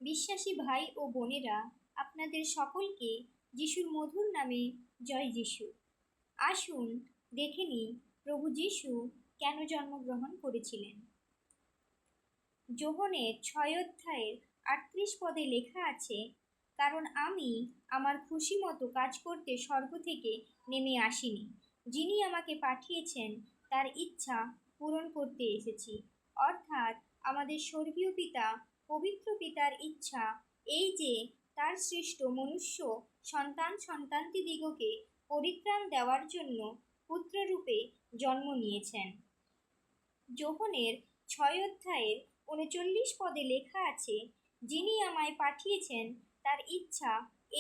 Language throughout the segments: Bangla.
বিশ্বাসী ভাই ও বোনেরা, আপনাদের সকলকে যিশুর মধুর নামে জয় যিশু। আসুন দেখে নিই প্রভু যিশু কেন জন্মগ্রহণ করেছিলেন। যোহনের 6 অধ্যায়ের 38 পদে লেখা আছে, কারণ আমি আমার খুশি মতো কাজ করতে স্বর্গ থেকে নেমে আসিনি, যিনি আমাকে পাঠিয়েছেন তার ইচ্ছা পূরণ করতে এসেছি। অর্থাৎ আমাদের স্বর্গীয় পিতা, পবিত্র পিতার ইচ্ছা এই যে তার সৃষ্ট মনুষ্য সন্তানদিগকে পরিত্রাণ দেওয়ার জন্য পুত্ররূপে জন্ম নিয়েছেন। যোহনের 6 অধ্যায়ের 39 পদে লেখা আছে, যিনি আমায় পাঠিয়েছেন তার ইচ্ছা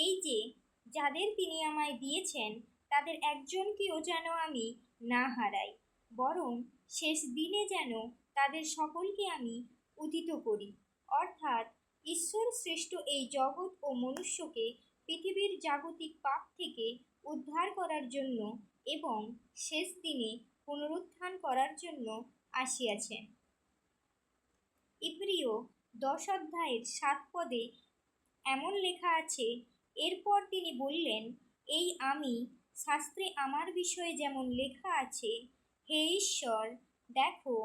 এই যে যাদের তিনি আমায় দিয়েছেন তাদের একজনকেও যেন আমি না হারাই, বরং শেষ দিনে যেন তাদের সকলকে আমি উদিত করি। অর্থাৎ ঈশ্বর সৃষ্ট এই জগৎ ও মনুষ্যকে পৃথিবীর জাগতিক পাপ থেকে উদ্ধার করার জন্য এবং শেষ দিনে পুনরুত্থান করার জন্য আসিয়াছেন। ইব্রিয় 10 অধ্যায়ের 7 পদে এমন লেখা আছে, এরপর তিনি বললেন, এই আমি শাস্ত্রে আমার বিষয়ে যেমন লেখা আছে, হে ঈশ্বর, দেখো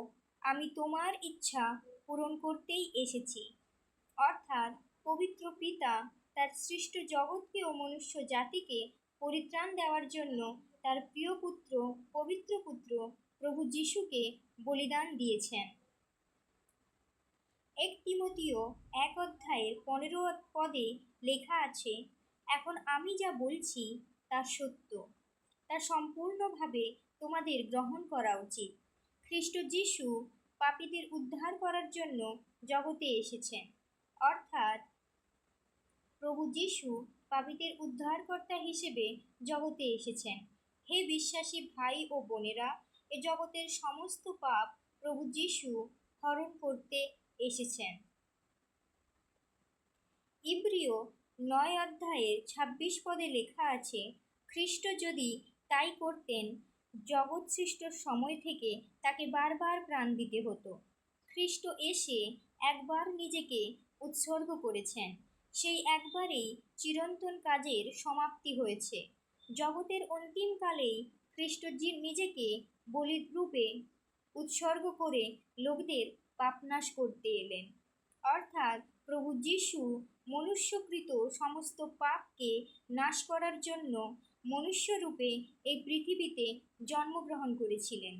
আমি তোমার ইচ্ছা পূরণ করতেই এসেছি। অর্থাৎ পবিত্র পিতা তার সৃষ্ট জগৎকে ও মনুষ্য জাতিকে পরিত্রাণ দেওয়ার জন্য তার প্রিয় পুত্র, পবিত্র পুত্র প্রভু যিশুকে বলিদান দিয়েছেন। 1 তিমোথেয় 1 অধ্যায়ের 15 পদে লেখা আছে, এখন আমি যা বলছি তা সত্য, তা সম্পূর্ণভাবে তোমাদের গ্রহণ করা উচিত। খ্রিস্ট যিশু পাপীদের উদ্ধার করার জন্য জগতে এসেছেন। অর্থাৎ প্রভু যিশু পাপীদের উদ্ধারকর্তা হিসেবে জগতে এসেছেন। হে বিশ্বাসী ভাই ও বোনেরা, এ জগতের সমস্ত পাপ প্রভু যিশু হরণ করতে এসেছেন। ইব্রিয় 9 অধ্যায়ের 26 পদে লেখা আছে, খ্রিস্ট যদি তাই করতেন, জগৎ সৃষ্টর সময় থেকে তাকে বারবার প্রাণ দিতে হতো। খ্রিস্ট এসে একবার নিজেকে উৎসর্গ করেছেন, সেই একবারেই চিরন্তন কাজের সমাপ্তি হয়েছে। জগতের অন্তিমকালেই খ্রিস্ট নিজেকে বলিরূপে উৎসর্গ করে লোকদের পাপনাশ করতে এলেন। অর্থাৎ প্রভু যিশু মনুষ্যকৃত সমস্ত পাপকে নাশ করার জন্য মনুষ্যরূপে এই পৃথিবীতে জন্মগ্রহণ করেছিলেন।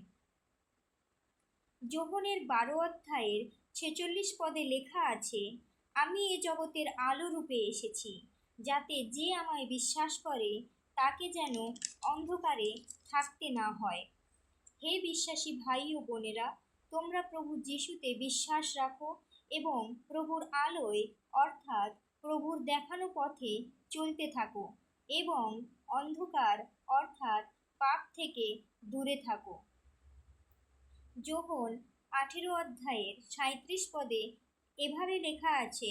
যোহনের 12 অধ্যায়ের 46 পদে লেখা আছে, আমি এ জগতের আলো রূপে এসেছি, যাতে যে আমায় বিশ্বাস করে তাকে যেন অন্ধকারে থাকতে না হয়। হে বিশ্বাসী ভাই ও বোনেরা, তোমরা প্রভু যিশুতে বিশ্বাস রাখো এবং প্রভুর আলোয় অর্থাৎ প্রভুর দেখানো পথে চলতে থাকো এবং অন্ধকার অর্থাৎ পাপ থেকে দূরে থাকো। যোহন 18 অধ্যায়ের 37 পদে এভাবে লেখা আছে,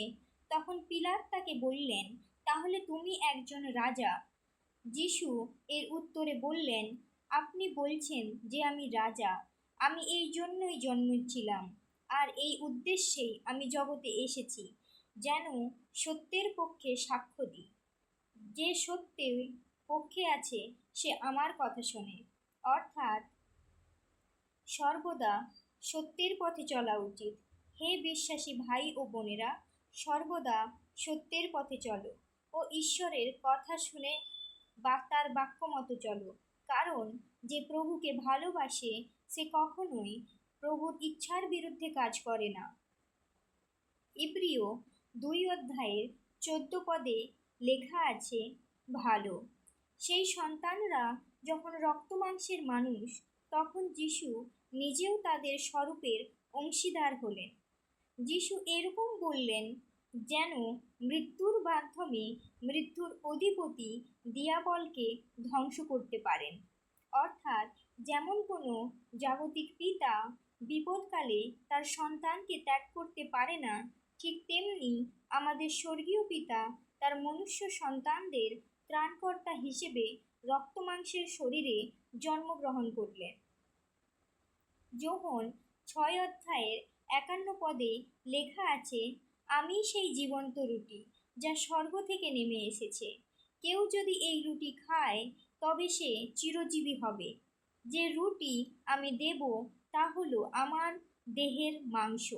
তখন পিলাত তাকে বললেন, তাহলে তুমি একজন রাজা? যিশু এর উত্তরে বললেন, আপনি বলছেন যে আমি রাজা। আমি এই জন্যই জন্মেছিলাম আর এই উদ্দেশ্যেই আমি জগতে এসেছি, যেন সত্যের পক্ষে সাক্ষ্য দিই। যে সত্যের পক্ষে আছে সে আমার কথা শোনে। অর্থাৎ সর্বদা সত্যের পথে চলা উচিত। হে বিশ্বাসী ভাই ও বোনেরা, সর্বদা সত্যের পথে চলো ও ঈশ্বরের কথা শুনে বা তার বাক্য মতো চলো, কারণ যে প্রভুকে ভালোবাসে সে কখনোই প্রভুর ইচ্ছার বিরুদ্ধে কাজ করে না। ইব্রিয় 2 অধ্যায়ের 14 পদে লেখা আছে, ভালো সেই সন্তানরা যখন রক্তমাংসের মানুষ, তখন যিশু নিজেও তাদের স্বরূপের অংশীদার হলেন। যিশু এরকম বললেন যেন মৃত্যুর মাধ্যমে মৃত্যুর অধিপতি দিয়াবলকে ধ্বংস করতে পারেন। অর্থাৎ যেমন কোনো জাগতিক পিতা বিপদকালে তার সন্তানকে ত্যাগ করতে পারে না, ঠিক তেমনি আমাদের স্বর্গীয় পিতা তার মনুষ্য সন্তানদের ত্রাণকর্তা হিসেবে রক্তমাংসের শরীরে জন্মগ্রহণ করলেন। যোহন 6 অধ্যায়ের 51 পদে লেখা আছে, আমি সেই জীবন্ত রুটি যা স্বর্গ থেকে নেমে এসেছে। কেউ যদি এই রুটি খায় তবে সে চিরজীবী হবে। যে রুটি আমি দেব তা হলো আমার দেহের মাংস।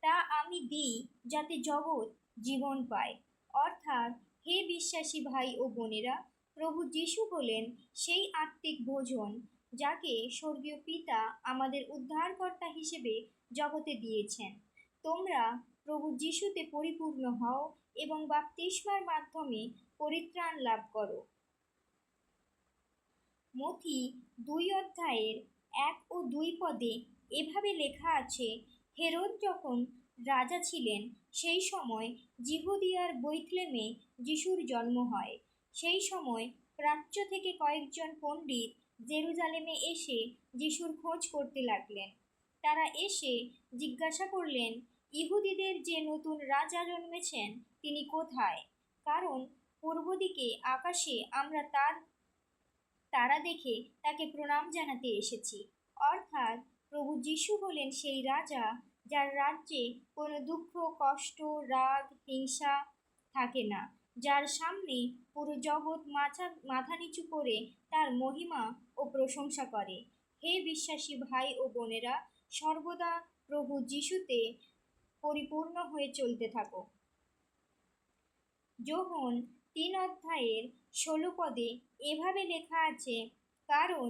তা আমি দিই যাতে জগৎ জীবন পায়। অর্থাৎ হে বিশ্বাসী ভাই ও বোনেরা, প্রভু যীশু হলেন সেই আত্মিক ভোজন যাকে স্বর্গীয় পিতা আমাদের উদ্ধারকর্তা হিসেবে জগতে দিয়েছেন। তোমরা প্রভু যীশুতে পরিপূর্ণ হও এবং বাপ্তিস্মার মাধ্যমে পরিত্রাণ লাভ করো। মথি 2 অধ্যায়ের 1 ও 2 পদে এভাবে লেখা আছে, হেরোদ যখন রাজা ছিলেন সেই সময় জিহুদিয়ার বৈতলেমে যিশুর জন্ম হয়। সেই সময় প্রাচ্য থেকে কয়েকজন পণ্ডিত জেরুজালেমে এসে যিশুর খোঁজ করতে লাগলেন। তারা এসে জিজ্ঞাসা করলেন, ইহুদিদের যে নতুন রাজা জন্মেছেন তিনি কোথায়? কারণ পূর্ব দিকে আকাশে আমরা তারা দেখে তাকে প্রণাম জানাতে এসেছি। অর্থাৎ প্রভু যীশু হলেন সেই রাজা যার রাজ্যে কোনো দুঃখ, কষ্ট, রাগ, হিংসা থাকে না, যার সামনে পুরো জগৎ মাথা নিচু করে তার মহিমা ও প্রশংসা করে। হে বিশ্বাসী ভাই ও বোনেরা, সর্বদা প্রভু যীশুতে পরিপূর্ণ হয়ে চলতে থাকো। যোহন 3 অধ্যায়ের 16 পদে এভাবে লেখা আছে, কারণ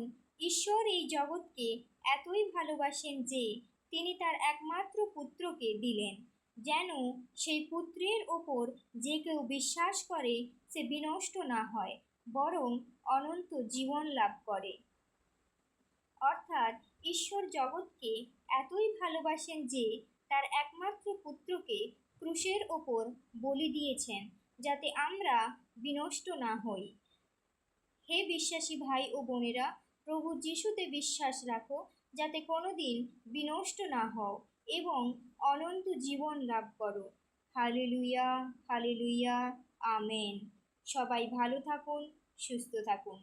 ঈশ্বর এই জগৎকে এতই ভালোবাসেন যে তিনি তার একমাত্র পুত্রকে দিলেন, যেন সেই পুত্রের ওপর যে কেউ বিশ্বাস করে সে বিনষ্ট না হয়, বরং অনন্ত জীবন লাভ করে। অর্থাৎ ঈশ্বর জগৎকে এতই ভালোবাসেন যে তার একমাত্র পুত্রকে ক্রুশের ওপর বলি দিয়েছেন, যাতে আমরা বিনষ্ট না হই। হে বিশ্বাসী ভাই ও বোনেরা, প্রভু যীশুতে বিশ্বাস রাখো যাতে কোনোদিন বিনষ্ট না হও এবং অনন্ত জীবন লাভ করো। Hallelujah, hallelujah, amen. সবাই ভালো থাকুন, সুস্থ থাকুন।